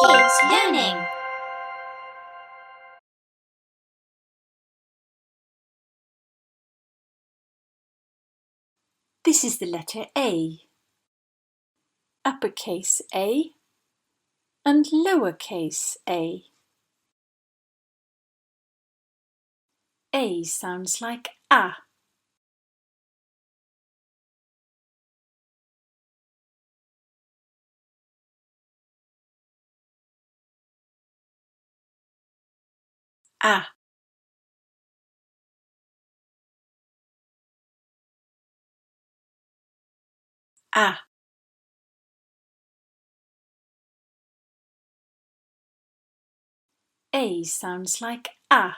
Kids Learning. This is the letter A. Uppercase A and lowercase a. A sounds like A. A. A. A sounds like A.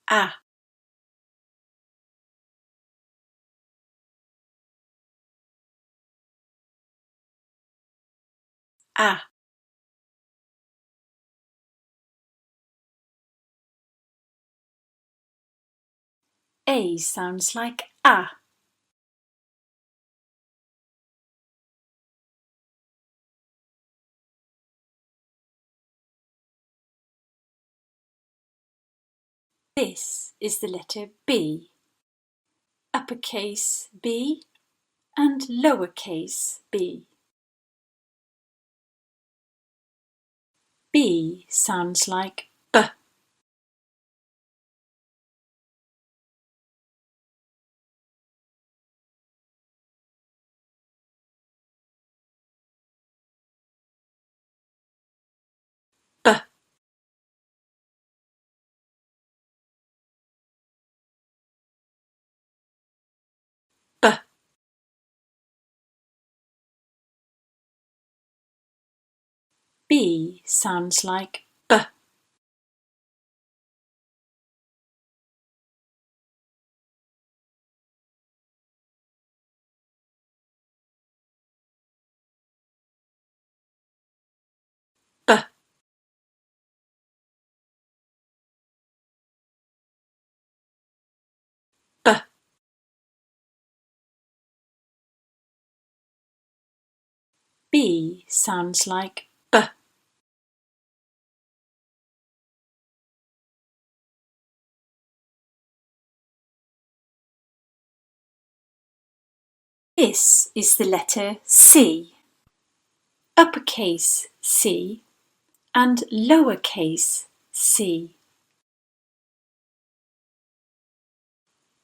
A. A. A sounds like A. This is the letter B. Uppercase B and lowercase b. B sounds like B. B. B. B sounds like B. B. B. B sounds like B. This is the letter C. Uppercase C and lowercase c.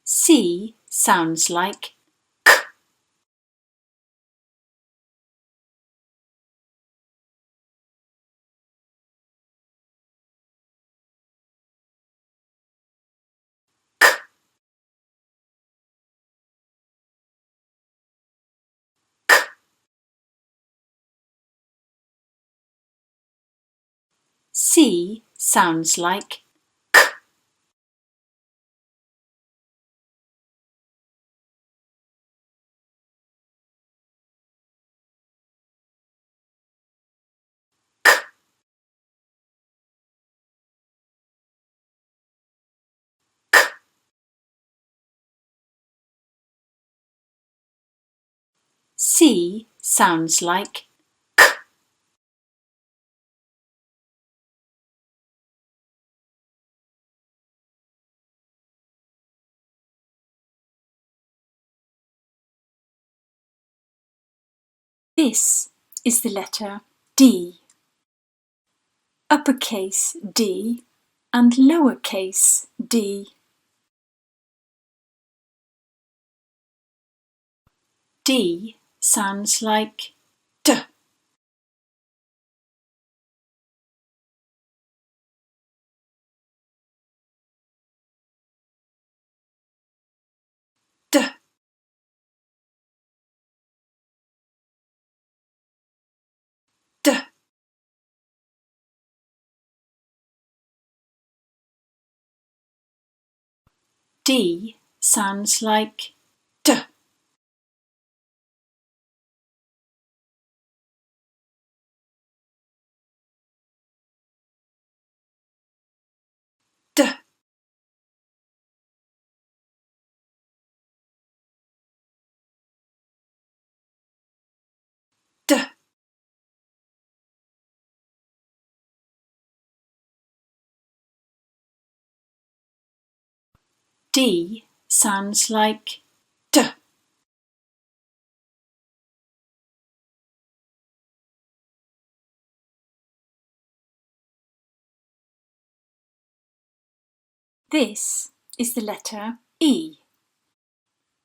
C sounds like K. K. K. C sounds like K. K. K. C sounds like K. This is the letter D. Uppercase D and lowercase d. D sounds like D. D. D. D sounds like D. D. D sounds like D. This is the letter E.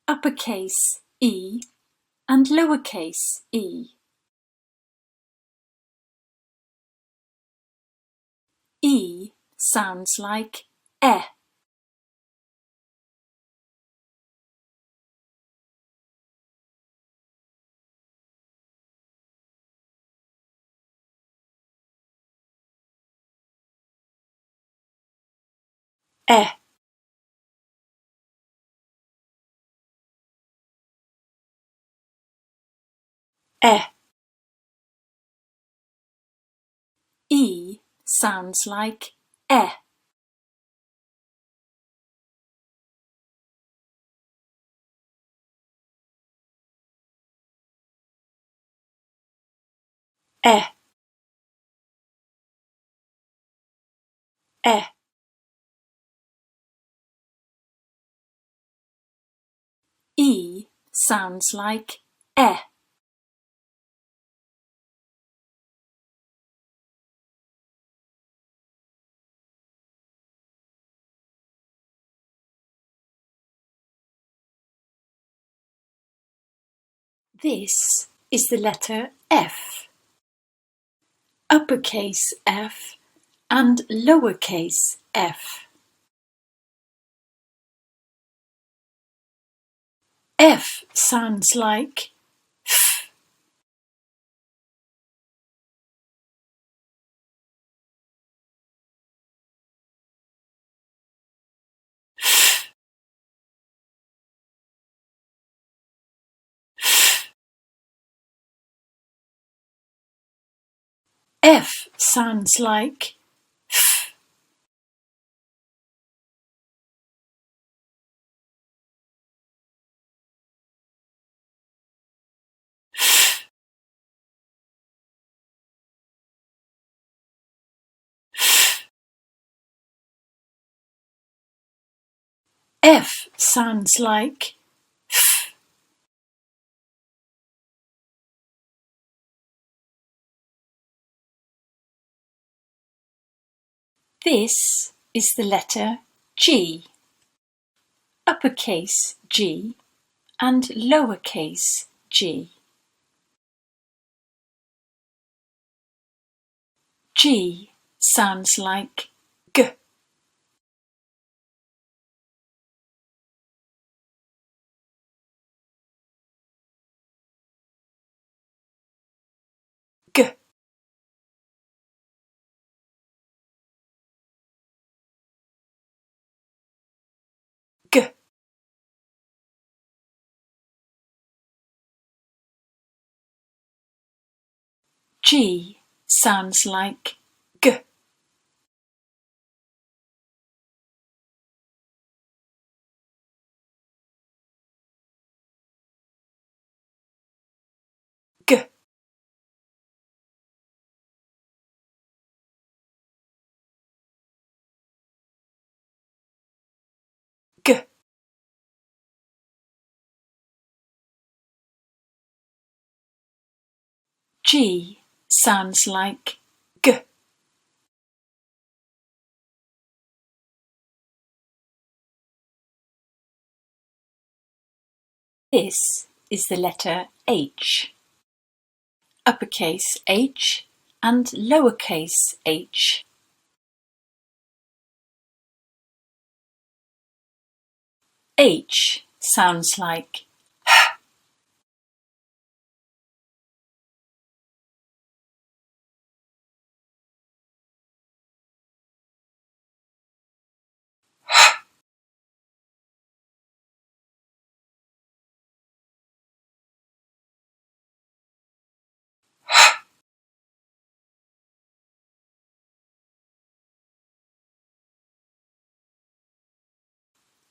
Uppercase E and lowercase e. E sounds like E. E. E. E sounds like E. E. E. E sounds like E. This is the letter F. Uppercase F and lowercase f. F sounds like F. F sounds like F. F sounds like F. This is the letter G. Uppercase G and lowercase g. G sounds like G. G. G. G sounds like G. G. G. G sounds like G. This is the letter H. Uppercase H and lowercase h. H sounds like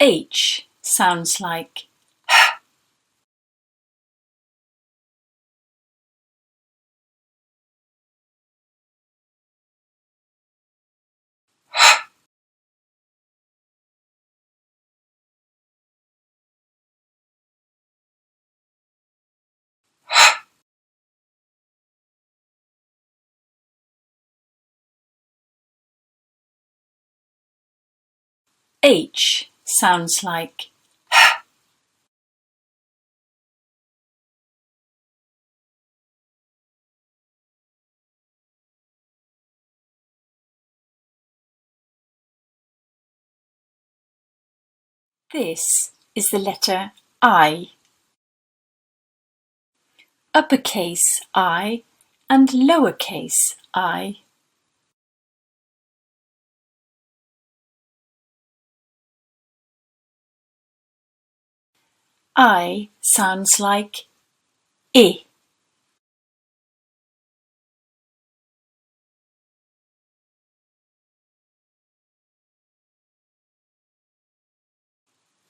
H sounds like H sounds like This is the letter I. Uppercase I and lowercase I. I sounds like I.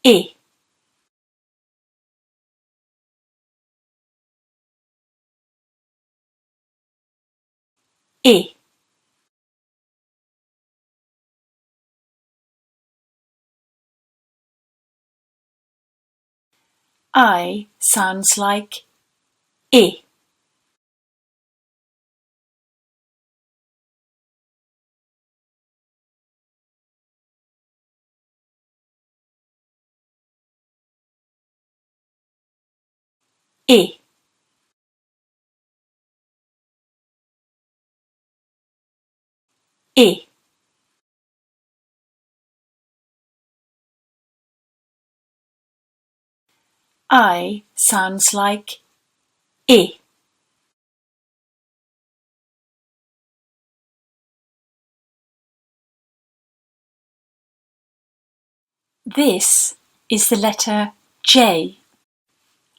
I. I. I sounds like I. I. I. I sounds like I. This is the letter J.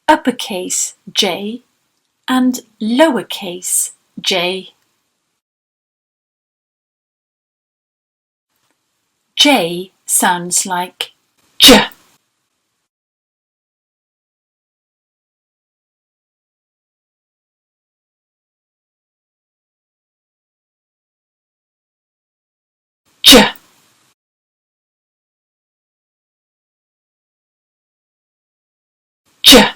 Uppercase J and lowercase j. J sounds like J. J. J.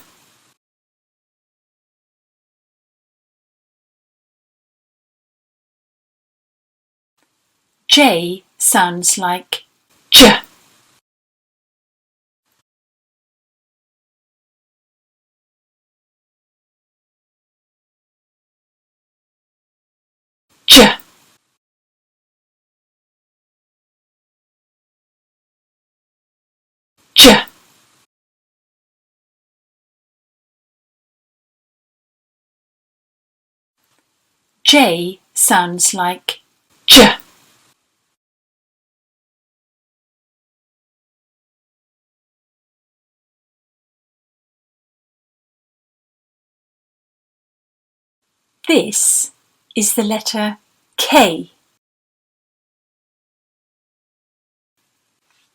J sounds like J. J. J. J sounds like J. This is the letter K.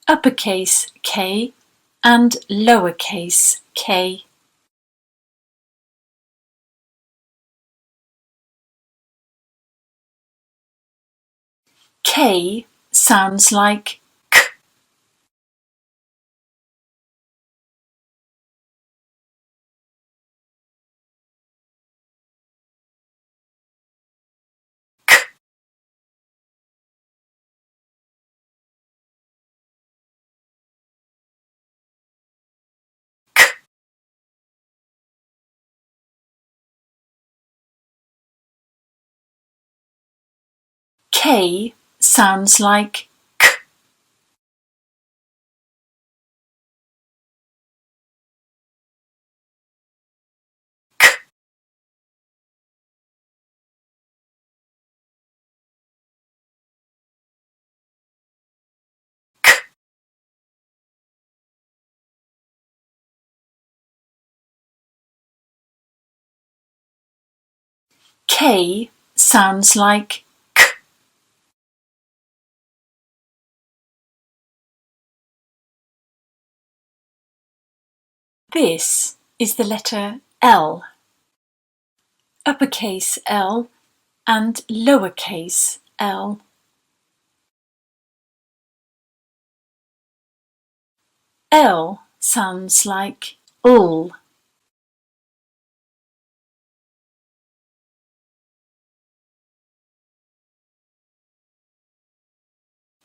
Uppercase K and lowercase k. K sounds like K. K sounds like K. K sounds like K. This is the letter L. Uppercase L and lowercase l. L sounds like ul.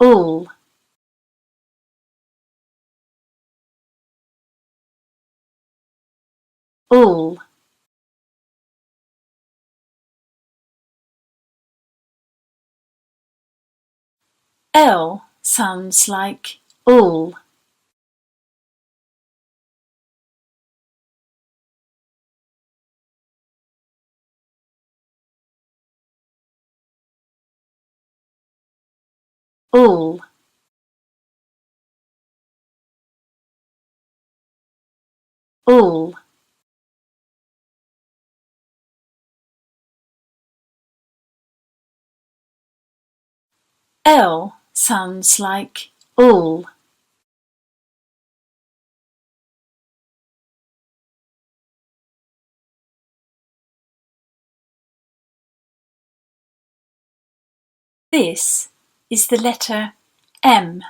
Ul. all. L sounds like all. All. All. L sounds like all. This is the letter M,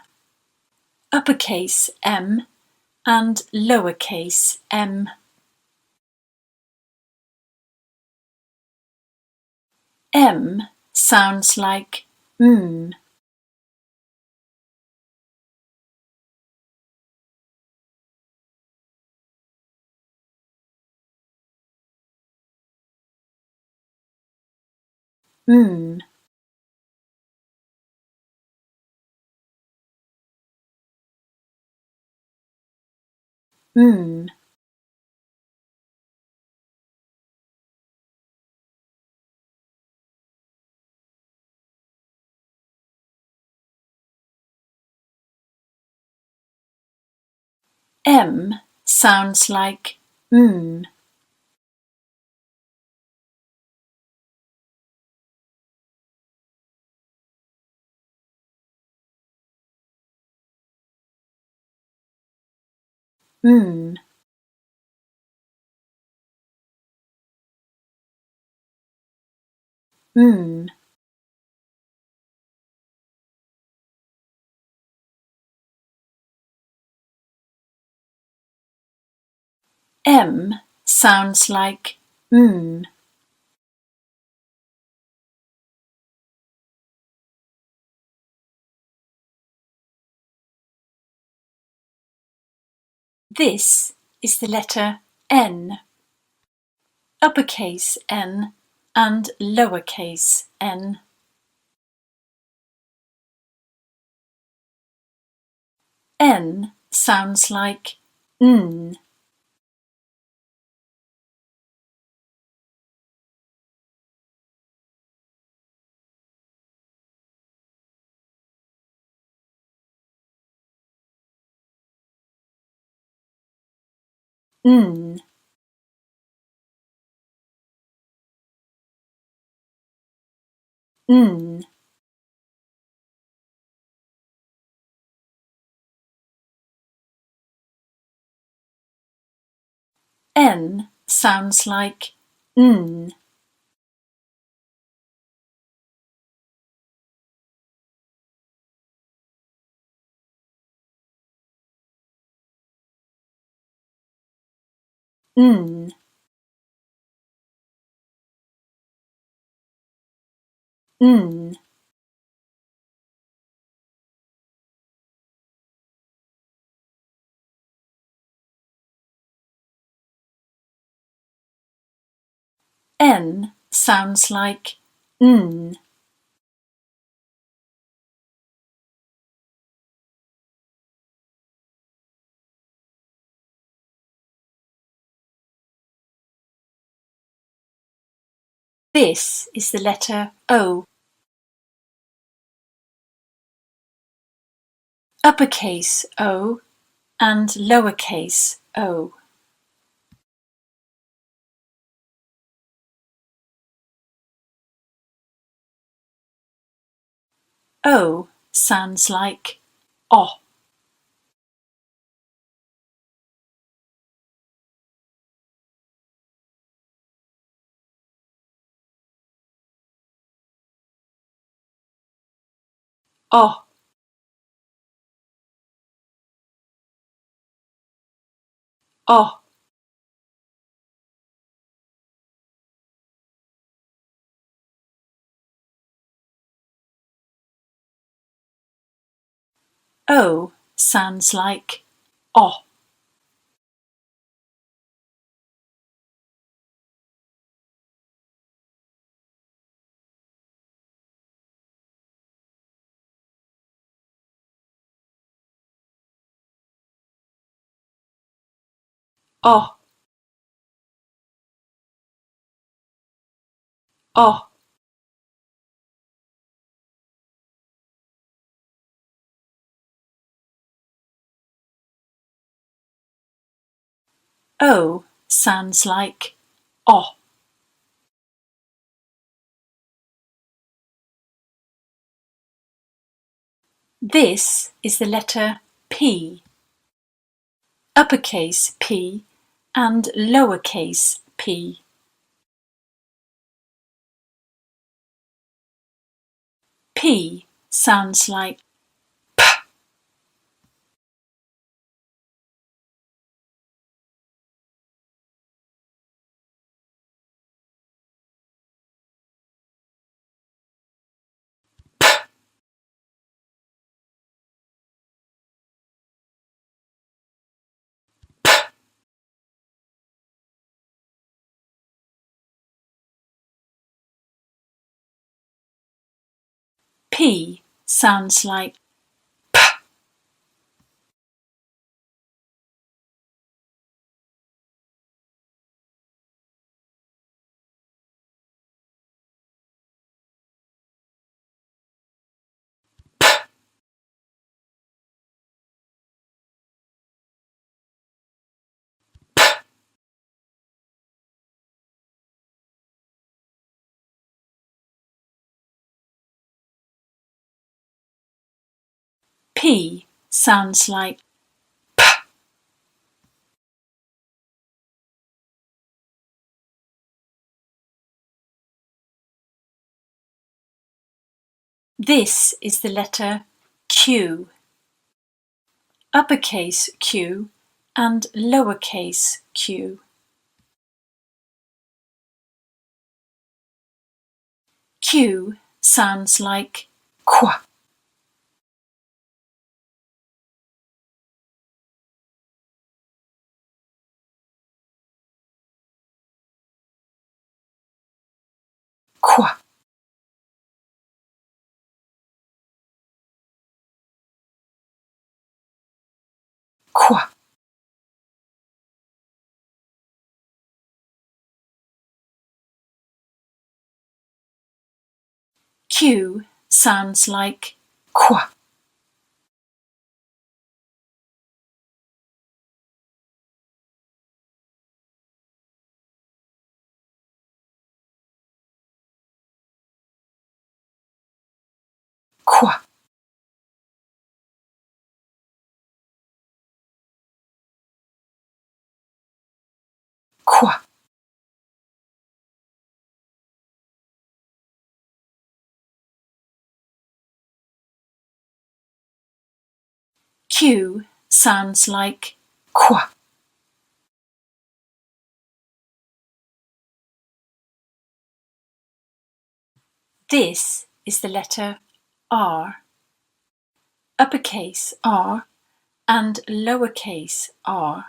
uppercase M and lowercase m. M sounds like mm. Mm. Mm. M sounds like mm. Mm. Mm. M sounds like mm. This is the letter N, uppercase N and lowercase n. N sounds like n. N. N. N sounds like n. N. N. N sounds like n. This is the letter O, uppercase O and lowercase o. O sounds like O. O. O. O sounds like O. O, O. O sounds like O. This is the letter P. Uppercase P and lowercase p. P sounds like P. P sounds like P. P sounds like P. This is the letter Q. Uppercase Q and lowercase q. Q sounds like Qu. Qu. Qu. Q sounds like Qu. Qu. Qu. Q sounds like Qu. This is the letter R. Uppercase R and lowercase r.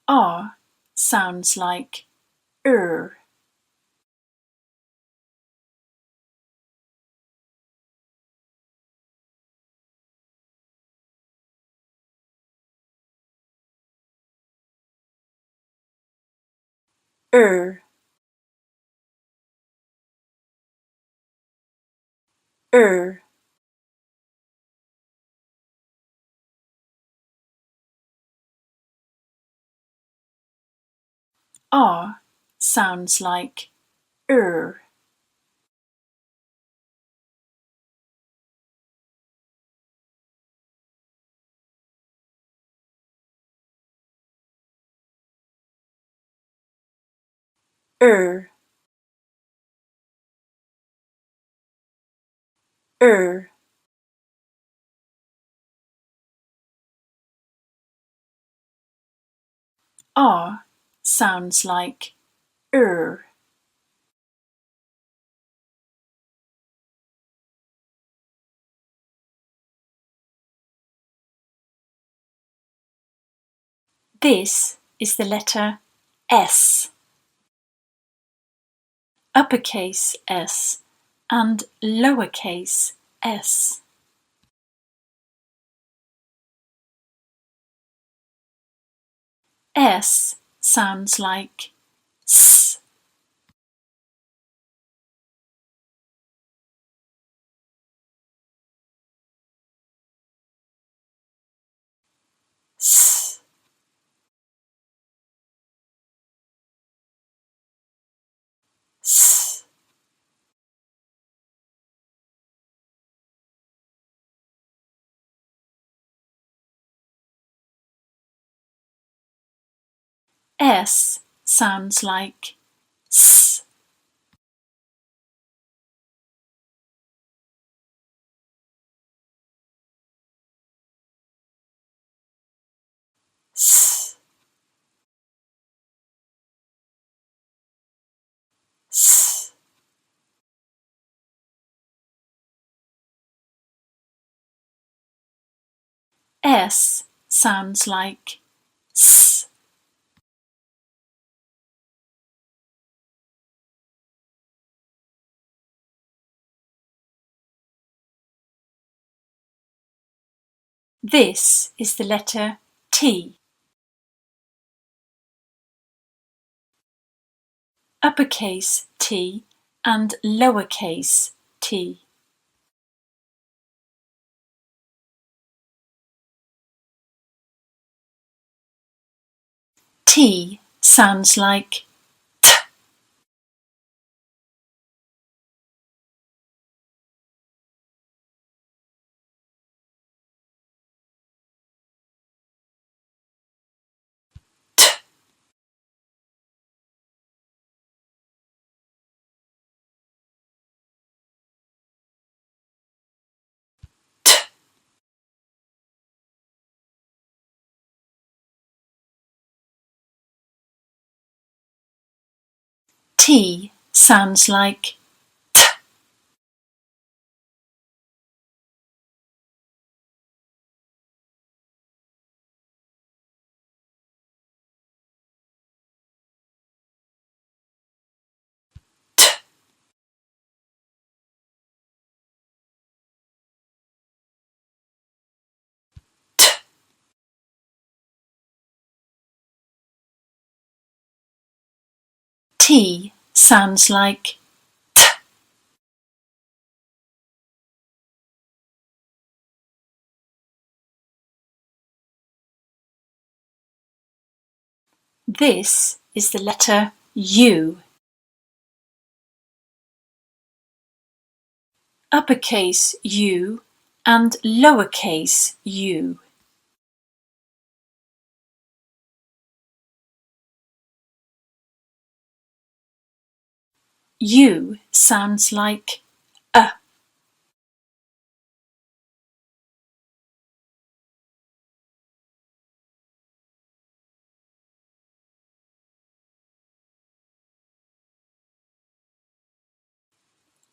R sounds like er. Er. Er. R sounds like er. Er. Er. R sounds like er. This is the letter S. Uppercase S and lowercase s. S sounds like S. S. S. S sounds like S. S. S. S sounds like S. This is the letter T. Uppercase T and lowercase t. T sounds like T. T sounds like T. T sounds like T. This is the letter U. Uppercase U and lowercase u. U sounds like A.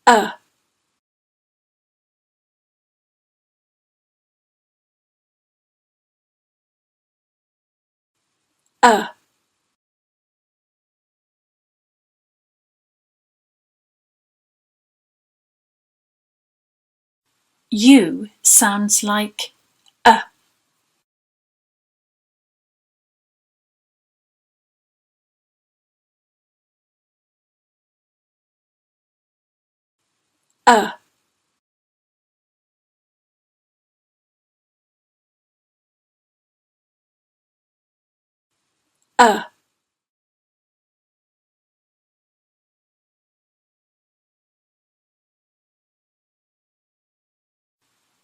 A. A. U sounds like A. A. A.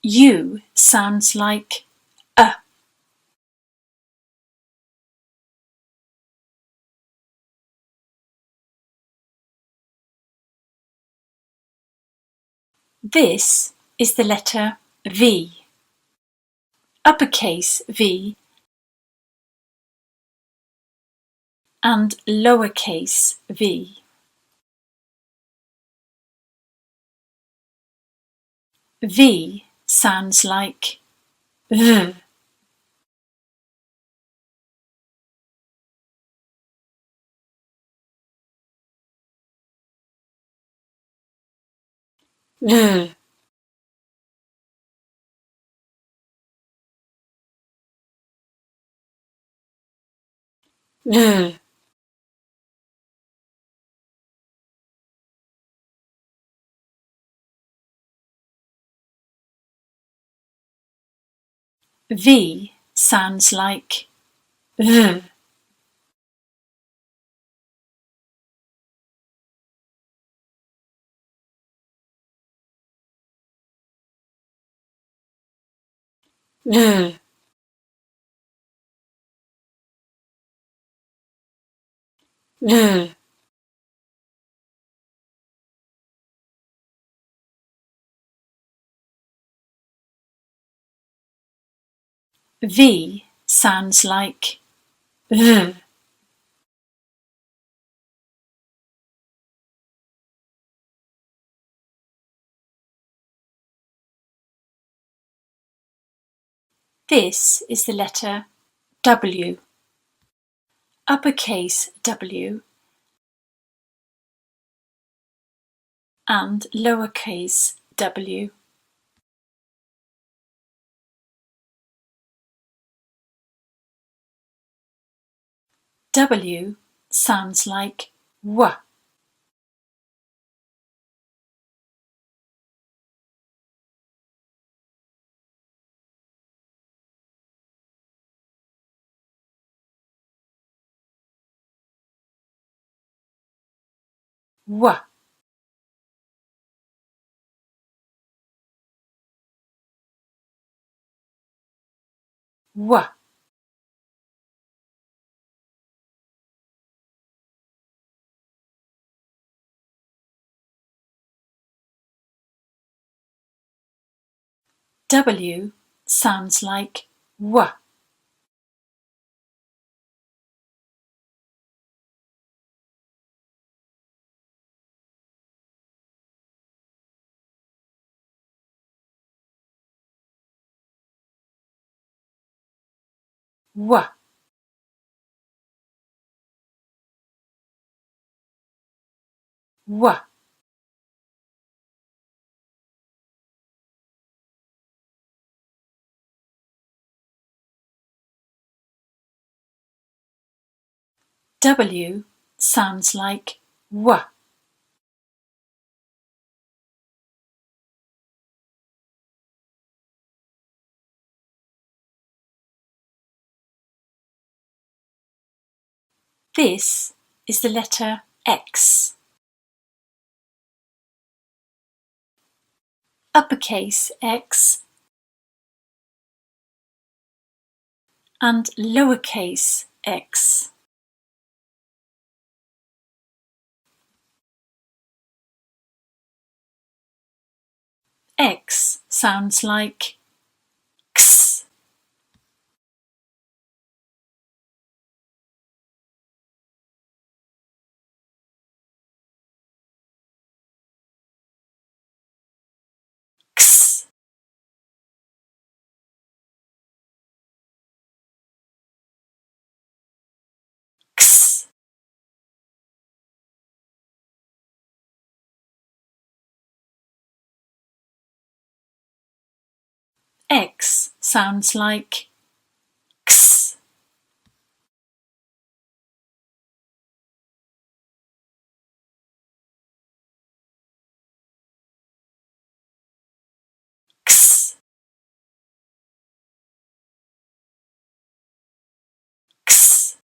U sounds like A. This is the letter V. Uppercase V and lowercase v. V sounds like V. V. V, V sounds like V. V, V, V sounds like V. This is the letter W. Uppercase W and lowercase w. W sounds like W. W. W. W sounds like W. W. W. W sounds like W. This is the letter X. Uppercase X and lowercase x. X sounds like X. X. X. X sounds like X. X. X.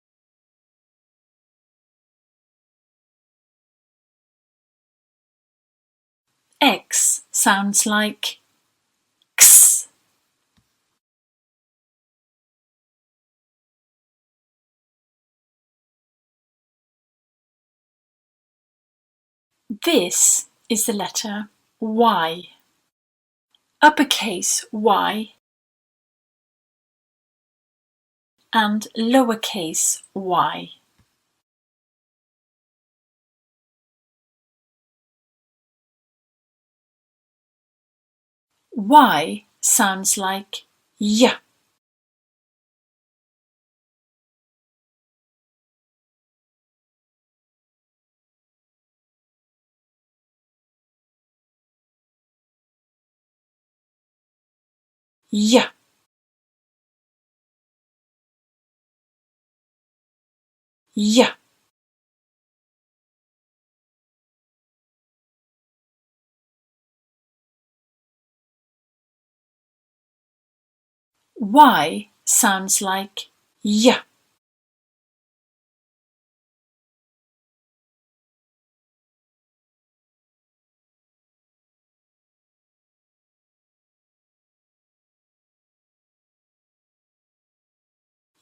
X sounds like X. This is the letter Y. Uppercase Y and lowercase y. Y sounds like Y. Y. y. Y sounds like y.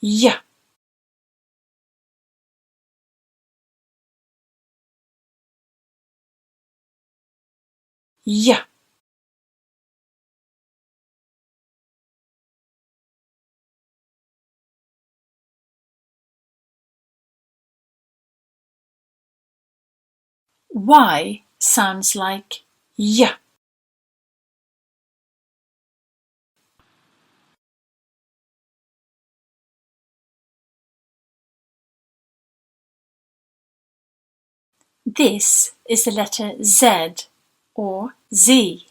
Y. Y. Y sounds like y. This is the letter Z or Z.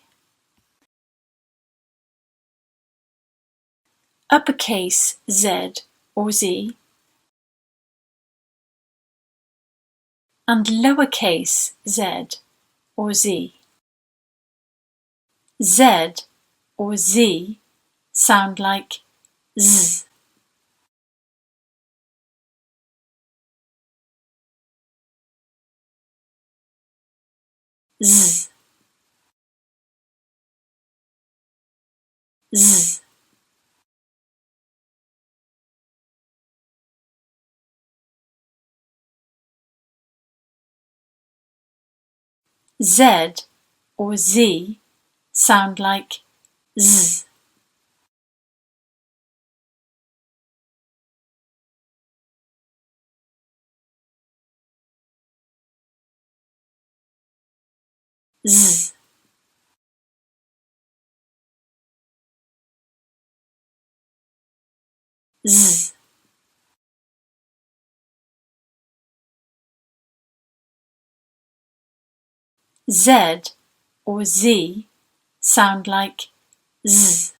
Uppercase Z or Z and lowercase z or z. Z or Z sound like z. Z. Z. Z or Z sound like z. Z. Z. Z or Z sound like z.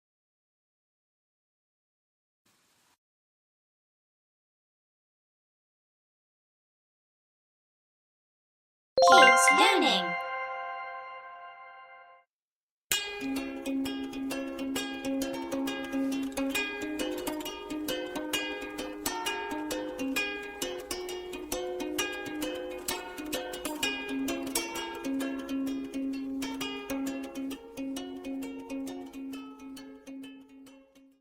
Kids Learning.